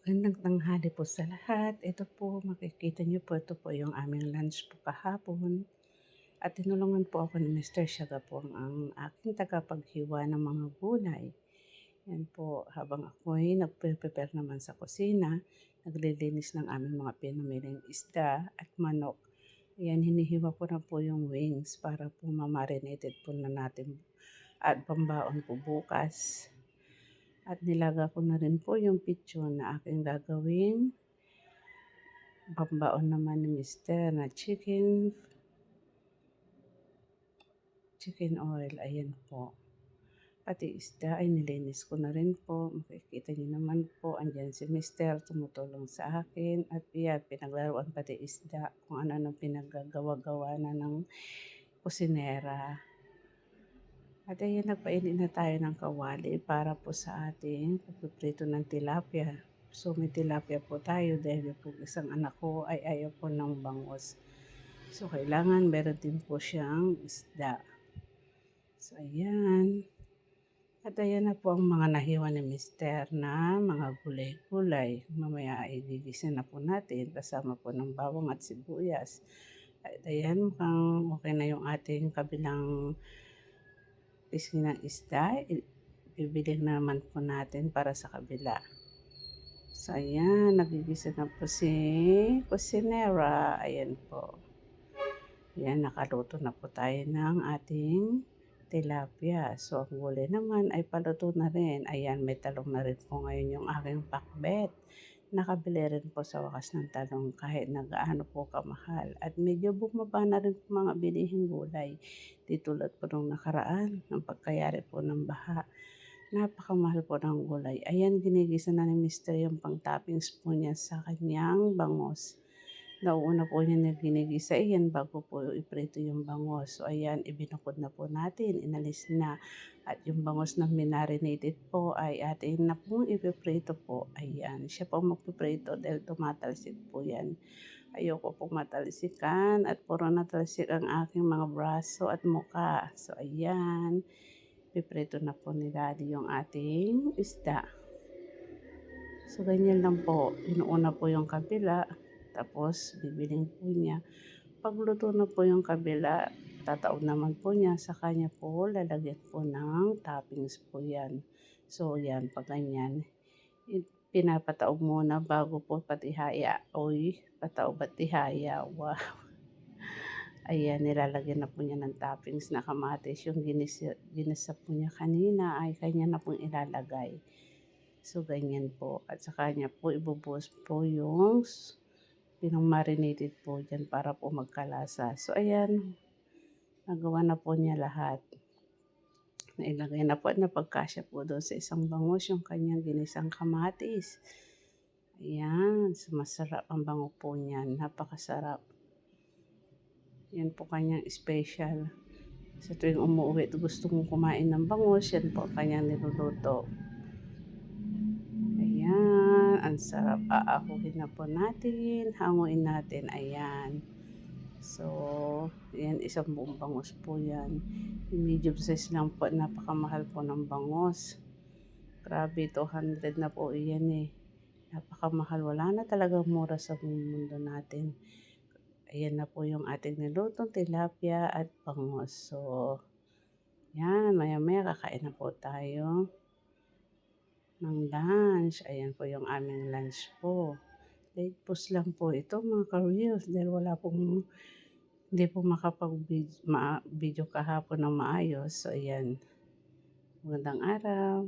Magandang tanghali po sa lahat. Ito po, makikita niyo po, ito po yung aming lunch po kahapon. At tinulungan po ako ni Mr. Siyaga po ang aking tagapaghiwa ng mga gulay. Yan po, habang ako'y nagpe-prepare naman sa kusina, naglilinis ng aming mga pinamiling isda at manok. Ayan, hinihiwa ko na po yung wings para po mamarinated po na natin at pambaon po bukas. At nilaga ko na rin po yung pitsyon na aking gagawing pambaon naman ni Mister na chicken oil. Ayan po. Pati isda ay nilinis ko na rin po. Makikita niyo naman po, andyan si Mister tumutulong sa akin. At yan, pinaglaruan pati isda kung ano pinaggagawa-gawa na ng kusinera. At ayan, nagpainit na tayo ng kawali para po sa ating pagpiprito ng tilapia. So may tilapia po tayo dahil po isang anak ko ay ayaw po ng bangus. So kailangan meron din po siyang isda. So ayan. At ayan na po ang mga nahiwa ni Mister na mga gulay-gulay. Mamaya ay gigisin na po natin kasama po ng bawang at sibuyas. At ayan, mukhang okay na yung ating kabilang pisngi ng isda. Bibili naman po natin para sa kabila. So ayan, nagigisa na po si kusinera. Ayan po. Ayan, nakaluto na po tayo ng ating tilapia. So ang gulay naman ay paluto na rin. Ayan, may talong na rin po ngayon yung aking pakbet. Nakabili rin po sa wakas ng talong kahit na gaano po kamahal. At medyo bumaba na rin po mga binihing gulay. Di tulad po nung nakaraan, ng pagkayari po ng baha. Napakamahal po ng gulay. Ayan, ginigisa na ni Mister yung pang-toppings po niya sa kanyang bangus. Nauuna po niya na ginigisa iyan bago po iprito yung bangus. So ayan, ibinukod na po natin, inalis na. At yung bangus na minarinated po ay atin na pong ipiprito po. Ayan, siya po magpiprito dahil tumatalsik po yan. Ayoko pong matalsikan at puro natalsik ang aking mga braso at muka. So ayan, piprito na po ni Daddy yung ating isda. So ganyan lang po, inuuna po yung kabila, tapos bibiling po niya. Pagluto na po yung kabila, tataob naman po niya, sa kanya po lalagyan po ng toppings po yan. So yan, pag ganyan, pinapataob muna bago po patihaya. Oy, pataob at tihaya, wow. Ayan, nilalagyan na po niya ng toppings na kamatis. Yung ginisa po niya kanina ay kanya na pong ilalagay. So, ganyan po. At sa kanya po, ibubuhos po yung pinang-marinated po dyan para po magkalasa. So, ayan, nagawa na po niya lahat. Nailagay na po at napagkasya po doon sa isang bangus yung kanyang ginisang kamatis. Ayan, masarap ang bango po niyan. Napakasarap. Yan po kanyang special. Sa tuwing umuwi at gusto kong kumain ng bangus, yan po kanyang niluluto. Ayan, ang sarap. Aakuhin na po natin, hanguin natin. Ayan. So, yan, isang buong bangus po yan. Medium size lang po, napakamahal po ng bangus. Grabe, 200 na po yan eh. Napakamahal, wala na talagang mura sa mundo natin. Ayan na po yung ating nilutong tilapia at bangus. So, yan, maya-maya kakain na po tayo ng lunch. Ayan po yung aming lunch po. Late post lang po ito mga ka-reels dahil hindi po makapag-video kahapon ng maayos. So, ayan. Magandang araw.